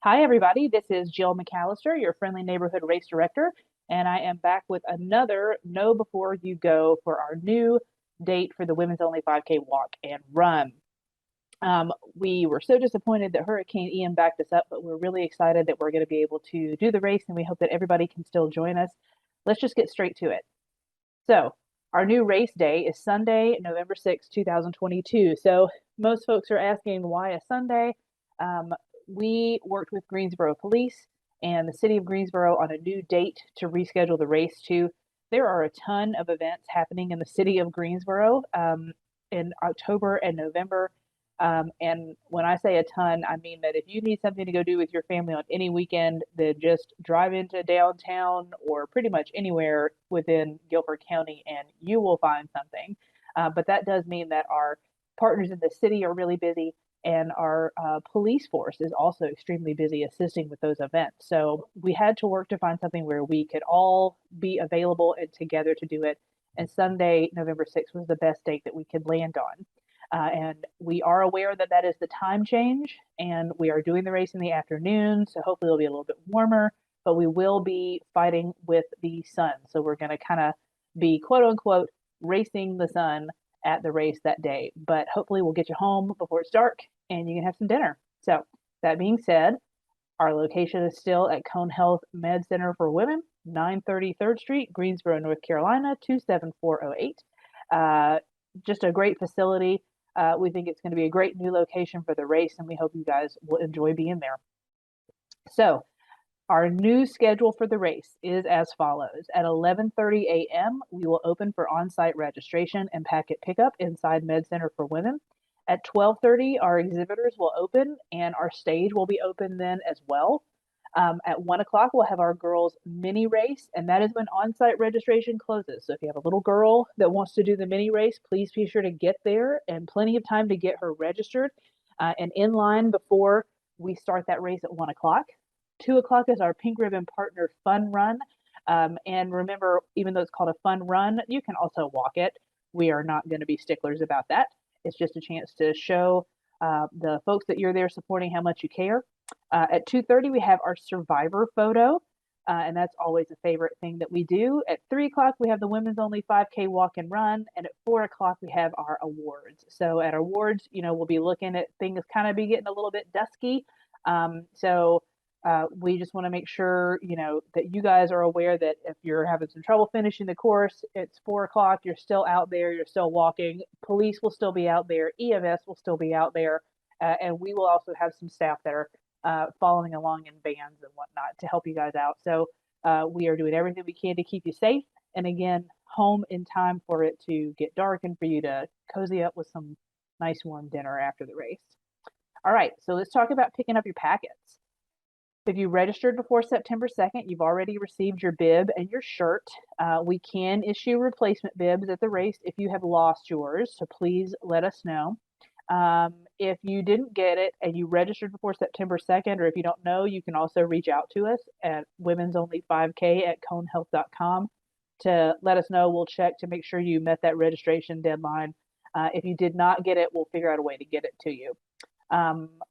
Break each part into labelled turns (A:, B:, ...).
A: Hi, everybody. This is Jill McAllister, your friendly neighborhood race director, and I am back with another Know Before You Go for our new date for the Women's Only 5K Walk and Run. We were so disappointed that Hurricane Ian backed us up, but we're really excited that we're going to be able to do the race, and we hope that everybody can still join us. Let's just get straight to it. So, our new race day is Sunday, November 6th, 2022. So, most folks are asking why a Sunday. Um, we worked with Greensboro Police and the city of Greensboro on a new date to reschedule the race to. There are a ton of events happening in the city of Greensboro in October and November. And when I say a ton, I mean that if you need something to go do with your family on any weekend, then just drive into downtown or pretty much anywhere within Guilford County and you will find something. But that does mean that our partners in the city are really busy and our police force is also extremely busy assisting with those events. So we had to work to find something where we could all be available and together to do it. And Sunday, November 6th was the best date that we could land on. And we are aware that that is the time change, and we are doing the race in the afternoon, so hopefully it'll be a little bit warmer, but we will be fighting with the sun. So we're going to kind of be quote unquote racing the sun at the race that day. But hopefully we'll get you home before it's dark and you can have some dinner. So that being said, our location is still at Cone Health Med Center for Women, 930 3rd Street, Greensboro, North Carolina, 27408. Just a great facility. We think it's going to be a great new location for the race, and we hope you guys will enjoy being there. So, our new schedule for the race is as follows. At 11:30 a.m., we will open for on-site registration and packet pickup inside Med Center for Women. At 12:30, our exhibitors will open and our stage will be open then as well. At 1 o'clock, we'll have our girls' mini race, and that is when on site registration closes. So if you have a little girl that wants to do the mini race, please be sure to get there and plenty of time to get her registered and in line before we start that race at 1 o'clock. 2 o'clock is our Pink Ribbon Partner Fun Run. And remember, even though it's called a fun run, you can also walk it. We are not going to be sticklers about that. It's just a chance to show the folks that you're there supporting how much you care. At 2:30, we have our survivor photo, and that's always a favorite thing that we do. At 3 o'clock, we have the Women's Only 5K Walk and Run, and at 4 o'clock, we have our awards. So at awards, we'll be looking at things kind of be getting a little bit dusky. So we just want to make sure, that you guys are aware that if you're having some trouble finishing the course, it's 4 o'clock, you're still out there, you're still walking. Police will still be out there, EMS will still be out there, and we will also have some staff that are following along in vans and whatnot to help you guys out. So we are doing everything we can to keep you safe. And again, home in time for it to get dark and for you to cozy up with some nice warm dinner after the race. All right, so let's talk about picking up your packets. If you registered before September 2nd, you've already received your bib and your shirt. We can issue replacement bibs at the race if you have lost yours, so please let us know. If you didn't get it and you registered before September 2nd, or if you don't know, you can also reach out to us at Women's Only 5K at conehealth.com to let us know. We'll check to make sure you met that registration deadline. If you did not get it, we'll figure out a way to get it to you.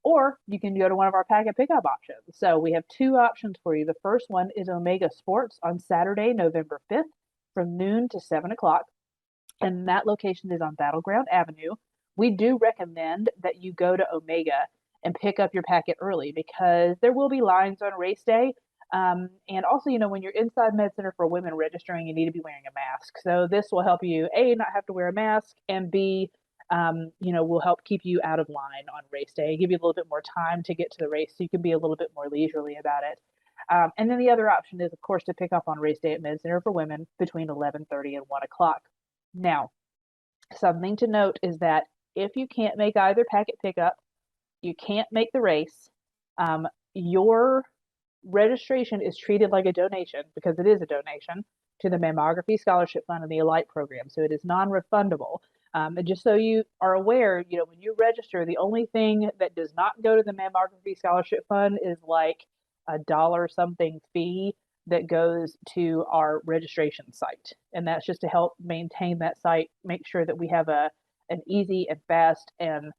A: Or you can go to one of our packet pickup options. So we have two options for you. The first one is Omega Sports on Saturday, November 5th from noon to 7 o'clock. And that location is on Battleground Avenue. We do recommend that you go to Omega and pick up your packet early because there will be lines on race day. And also, when you're inside Med Center for Women registering, you need to be wearing a mask. So this will help you, A, not have to wear a mask, and B, will help keep you out of line on race day, give you a little bit more time to get to the race so you can be a little bit more leisurely about it. And then the other option is, of course, to pick up on race day at Med Center for Women between 11:30 and 1 o'clock. Now, something to note is that if you can't make either packet pickup, you can't make the race, your registration is treated like a donation because it is a donation to the Mammography Scholarship Fund and the Alight program. So it is non-refundable. And just so you are aware, when you register, the only thing that does not go to the Mammography Scholarship Fund is like a dollar something fee that goes to our registration site. And that's just to help maintain that site, make sure that we have an easy and fast and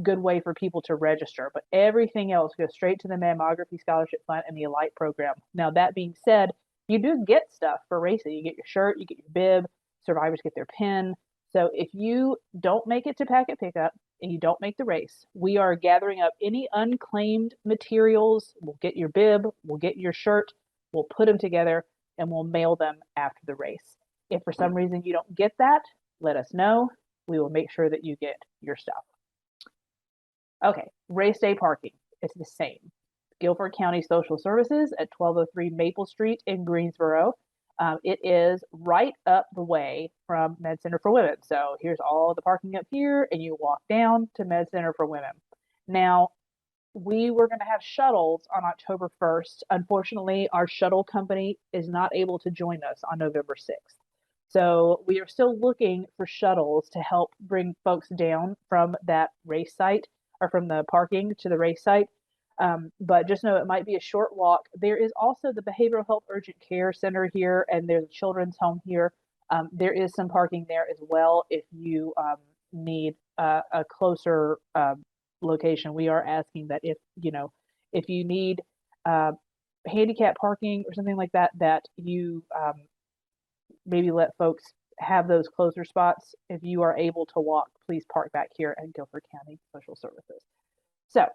A: good way for people to register. But everything else goes straight to the Mammography Scholarship Fund and the Alight program. Now, that being said, you do get stuff for racing. You get your shirt, you get your bib, survivors get their pin. So if you don't make it to packet pickup and you don't make the race, we are gathering up any unclaimed materials. We'll get your bib, we'll get your shirt, we'll put them together, and we'll mail them after the race. If for some reason you don't get that, let us know. We will make sure that you get your stuff. Okay, race day parking. It's the same. Guilford County Social Services at 1203 Maple Street in Greensboro. It is right up the way from Med Center for Women. So here's all the parking up here, and you walk down to Med Center for Women. Now, we were going to have shuttles on October 1st. Unfortunately, our shuttle company is not able to join us on November 6th. So we are still looking for shuttles to help bring folks down from that race site or from the parking to the race site. But just know it might be a short walk. There is also the Behavioral Health Urgent Care Center here, and there's a children's home here. There is some parking there as well if you need a closer location. We are asking that if you need handicap parking or something like that, that you maybe let folks have those closer spots. If you are able to walk, please park back here at Guilford County Social Services. So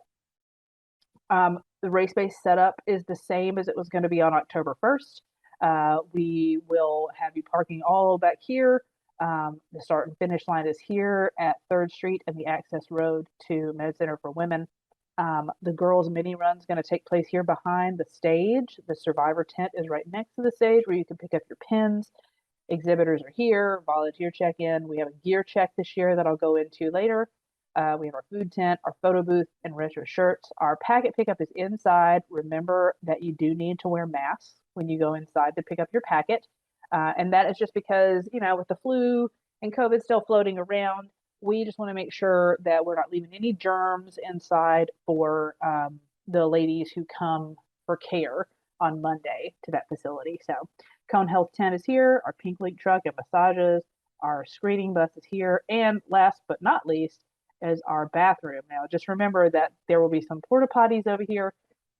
A: the race-based setup is the same as it was going to be on October 1st. We will have you parking all back here. The start and finish line is here at 3rd Street and the access road to Med Center for Women. The girls' mini run is going to take place here behind the stage. The survivor tent is right next to the stage where you can pick up your pins. Exhibitors are here, volunteer check-in. We have a gear check this year that I'll go into later. We have our food tent, our photo booth, and retro shirts. Our packet pickup is inside. Remember that you do need to wear masks when you go inside to pick up your packet. And that is just because, with the flu and COVID still floating around, we just want to make sure that we're not leaving any germs inside for the ladies who come for care on Monday to that facility. So Cone Health Tent is here, our Pink Link truck and massages, our screening bus is here, and last but not least is our bathroom. Now, just remember that there will be some porta potties over here,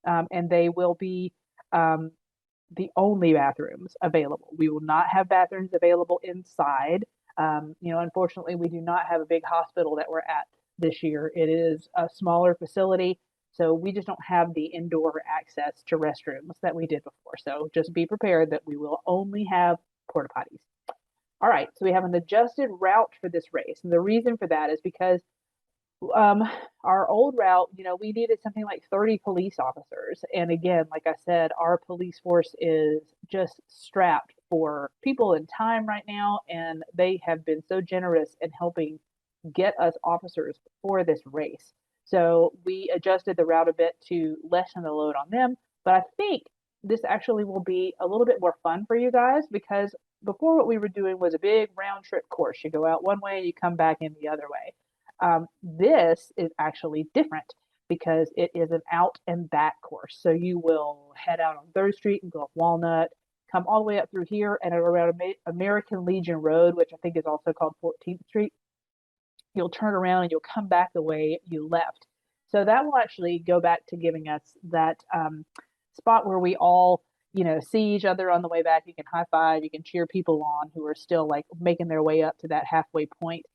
A: and they will be the only bathrooms available. We will not have bathrooms available inside. Unfortunately, we do not have a big hospital that we're at this year. It is a smaller facility, so we just don't have the indoor access to restrooms that we did before. So just be prepared that we will only have porta potties. All right, so we have an adjusted route for this race. And the reason for that is because our old route, we needed something like 30 police officers. And again, like I said, our police force is just strapped for people and time right now. And they have been so generous in helping get us officers for this race. So we adjusted the route a bit to lessen the load on them. But I think this actually will be a little bit more fun for you guys, because before what we were doing was a big round trip course. You go out one way, you come back in the other way. This is actually different because it is an out and back course. So you will head out on 3rd Street and go up Walnut, come all the way up through here and around American Legion Road, which I think is also called 14th Street. You'll turn around and you'll come back the way you left. So that will actually go back to giving us that spot where we all, see each other on the way back. You can high five, you can cheer people on who are still like making their way up to that halfway point.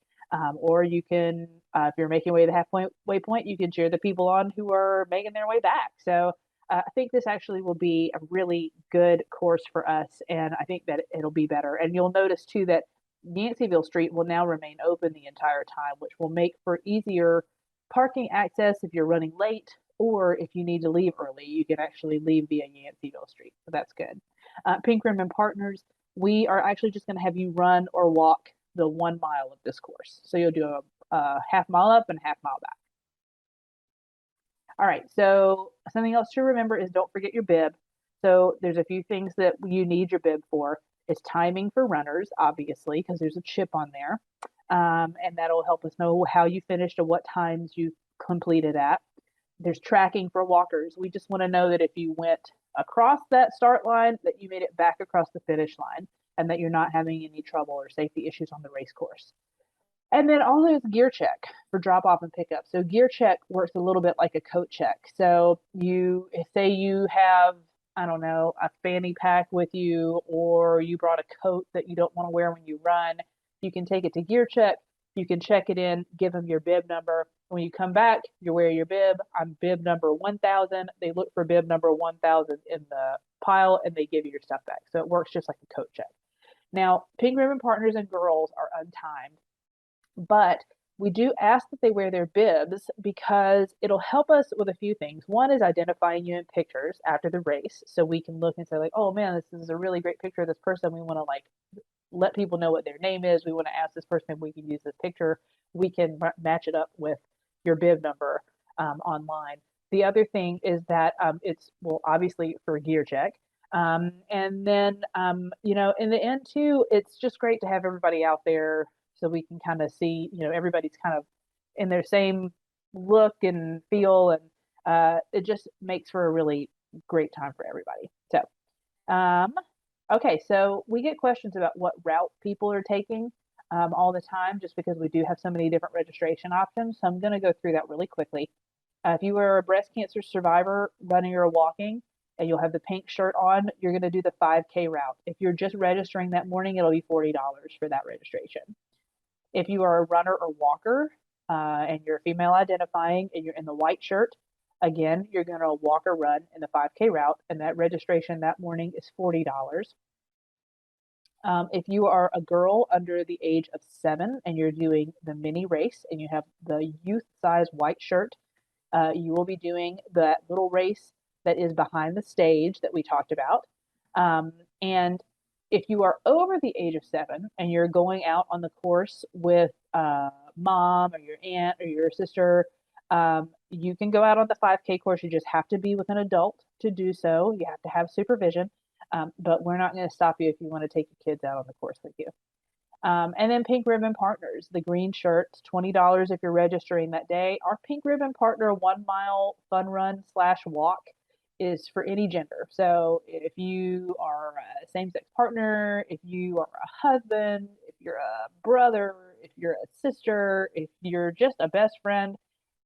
A: Or you can, if you're making way to the halfway point, you can cheer the people on who are making their way back. So I think this actually will be a really good course for us, and I think that it'll be better. And you'll notice too that Yanceyville Street will now remain open the entire time, which will make for easier parking access if you're running late, or if you need to leave early, you can actually leave via Yanceyville Street. So that's good. Pink Ribbon Partners, we are actually just going to have you run or walk the 1 mile of this course. So you'll do a half mile up and half mile back. All right, so something else to remember is don't forget your bib. So there's a few things that you need your bib for. It's timing for runners, obviously, because there's a chip on there. And that'll help us know how you finished and what times you completed at. There's tracking for walkers. We just want to know that if you went across that start line, that you made it back across the finish line, and that you're not having any trouble or safety issues on the race course. And then also it's gear check for drop off and pickup. So gear check works a little bit like a coat check. So you say you have, I don't know, a fanny pack with you, or you brought a coat that you don't want to wear when you run. You can take it to gear check. You can check it in, give them your bib number. When you come back, you wear your bib. I'm bib number 1000. They look for bib number 1000 in the pile and they give you your stuff back. So it works just like a coat check. Now, Pink Ribbon Partners and girls are untimed, but we do ask that they wear their bibs because it'll help us with a few things. One is identifying you in pictures after the race, so we can look and say like, oh man, this is a really great picture of this person. We want to like let people know what their name is. We want to ask this person if we can use this picture. We can match it up with your bib number online. The other thing is that it's, well, obviously for gear check. And then, you know, in the end too, it's just great to have everybody out there so we can kind of see, you know, everybody's kind of in their same look and feel, and it just makes for a really great time for everybody. So, okay, so we get questions about what route people are taking all the time, just because we do have so many different registration options. So I'm going to go through that really quickly. If you are a breast cancer survivor running or walking, and you'll have the pink shirt on, you're going to do the 5K route. If you're just registering that morning, it'll be $40 for that registration. If you are a runner or walker and you're female identifying and you're in the white shirt, again, you're going to walk or run in the 5K route, and that registration that morning is $40. If you are a girl under the age of 7 and you're doing the mini race and you have the youth size white shirt, you will be doing that little race that is behind the stage that we talked about. And if you are over the age of 7 and you're going out on the course with mom or your aunt or your sister, you can go out on the 5K course. You just have to be with an adult to do so. You have to have supervision, but we're not going to stop you if you want to take your kids out on the course with you. And then Pink Ribbon Partners, the green shirts, $20 if you're registering that day. Our Pink Ribbon Partner 1 mile fun run / walk is for any gender. So if you are a same-sex partner, if you are a husband, if you're a brother, if you're a sister, if you're just a best friend,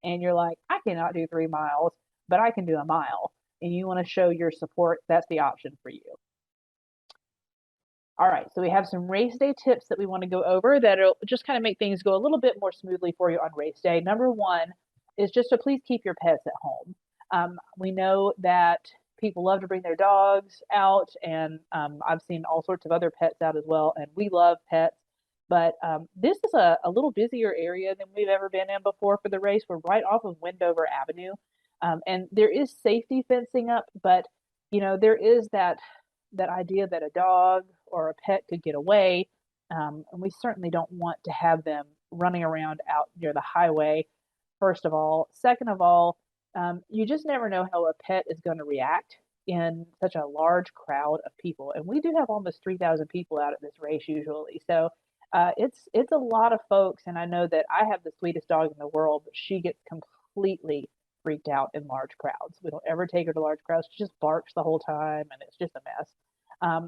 A: and you're like, I cannot do 3 miles, but I can do a mile, and you want to show your support, that's the option for you. All right, so we have some race day tips that we want to go over that'll just kind of make things go a little bit more smoothly for you on race day. Number one is just to please keep your pets at home. We know that people love to bring their dogs out, and I've seen all sorts of other pets out as well, and we love pets. But this is a little busier area than we've ever been in before for the race. We're right off of Wendover Avenue, and there is safety fencing up, but you know there is that idea that a dog or a pet could get away, and we certainly don't want to have them running around out near the highway. First of all, second of all, you just never know how a pet is going to react in such a large crowd of people, and we do have almost 3,000 people out at this race usually. So it's a lot of folks, and I know that I have the sweetest dog in the world, but she gets completely freaked out in large crowds. We don't ever take her to large crowds. She just barks the whole time, and it's just a mess.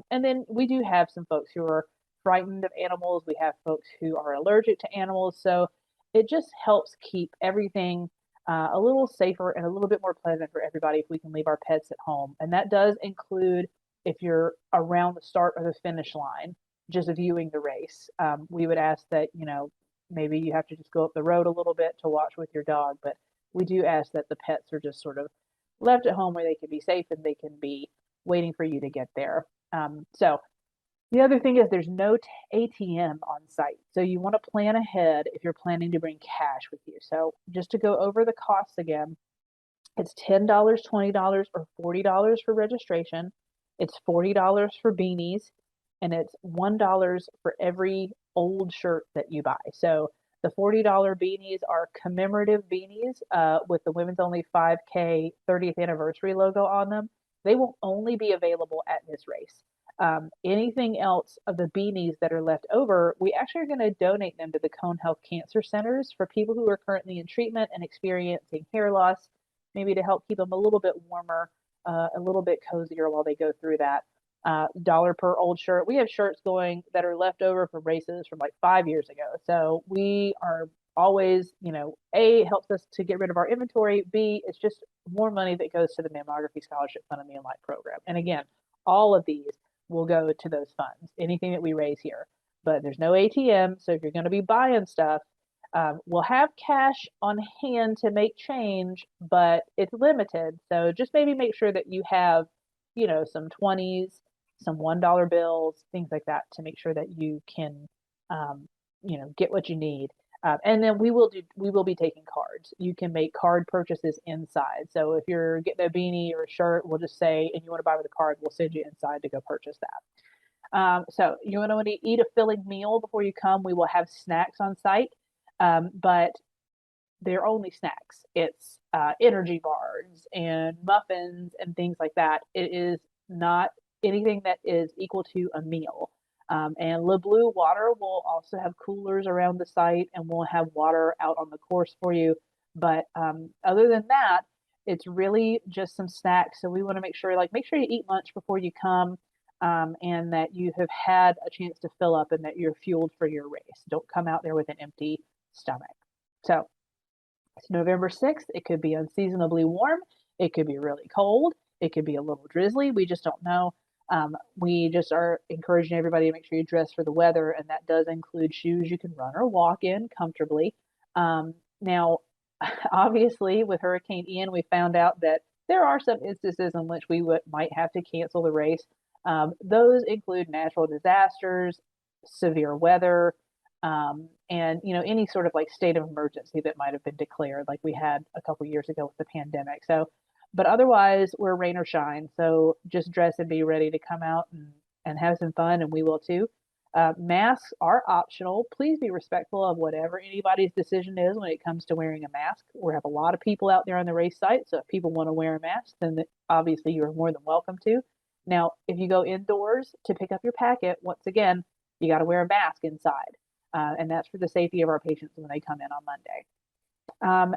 A: And then we do have some folks who are frightened of animals. We have folks who are allergic to animals. So it just helps keep everything a little safer and a little bit more pleasant for everybody if we can leave our pets at home. And that does include if you're around the start or the finish line, just viewing the race. We would ask that, you know, maybe you have to just go up the road a little bit to watch with your dog, but we do ask that the pets are just sort of left at home where they can be safe and they can be waiting for you to get there. So the other thing is there's no ATM on site. So you want to plan ahead if you're planning to bring cash with you. So just to go over the costs again, it's $10, $20, or $40 for registration. It's $40 for beanies, and it's $1 for every old shirt that you buy. So the $40 beanies are commemorative beanies with the Women's Only 5K 30th anniversary logo on them. They will only be available at this race. Anything else of the beanies that are left over, we actually are going to donate them to the Cone Health Cancer Centers for people who are currently in treatment and experiencing hair loss, maybe to help keep them a little bit warmer, a little bit cozier while they go through that. dollar per old shirt. We have shirts going that are left over from races from like 5 years ago. So we are always, A, it helps us to get rid of our inventory. B, it's just more money that goes to the Mammography Scholarship Fund and the Enlight program. And again, all of these will go to those funds, anything that we raise here. But there's no ATM. So if you're going to be buying stuff, we'll have cash on hand to make change, but it's limited. So just maybe make sure that you have, some 20s, some $1 bills, things like that to make sure that you can, get what you need. And then we will be taking cards. You can make card purchases inside. So if you're getting a beanie or a shirt, we'll just say, and you want to buy with a card, we'll send you inside to go purchase that. So you want to eat a filling meal before you come. We will have snacks on site, but they're only snacks. It's energy bars and muffins and things like that. It is not anything that is equal to a meal. And Le Bleu Water will also have coolers around the site, and we'll have water out on the course for you. But other than that, it's really just some snacks. So we want to make sure you eat lunch before you come, and that you have had a chance to fill up and that you're fueled for your race. Don't come out there with an empty stomach. So it's November 6th. It could be unseasonably warm. It could be really cold. It could be a little drizzly. We just don't know. We just are encouraging everybody to make sure you dress for the weather, and that does include shoes you can run or walk in comfortably. Now, obviously, with Hurricane Ian, we found out that there are some instances in which we might have to cancel the race. Those include natural disasters, severe weather, and any sort of like state of emergency that might have been declared, like we had a couple years ago with the pandemic. So, but otherwise, we're rain or shine. So just dress and be ready to come out and have some fun, and we will too. Masks are optional. Please be respectful of whatever anybody's decision is when it comes to wearing a mask. We have a lot of people out there on the race site, so if people want to wear a mask, then obviously you're more than welcome to. Now, if you go indoors to pick up your packet, once again, you got to wear a mask inside, and that's for the safety of our patients when they come in on Monday.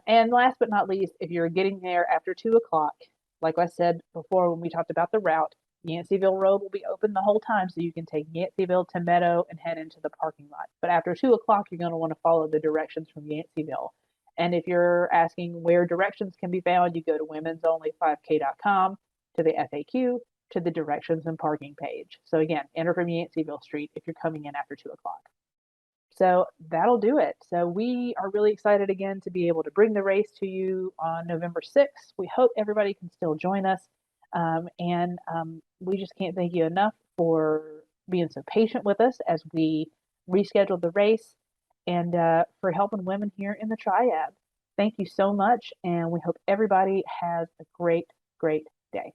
A: And last but not least, if you're getting there after 2 o'clock, like I said before when we talked about the route, Yanceyville Road will be open the whole time, so you can take Yanceyville to Meadow and head into the parking lot. But after 2 o'clock, you're going to want to follow the directions from Yanceyville. And if you're asking where directions can be found, you go to womensonly5k.com, to the FAQ, to the directions and parking page. So again, enter from Yanceyville Street if you're coming in after 2 o'clock. So that'll do it. So we are really excited again to be able to bring the race to you on November 6th. We hope everybody can still join us. And we just can't thank you enough for being so patient with us as we rescheduled the race and for helping women here in the Triad. Thank you so much. And we hope everybody has a great, great day.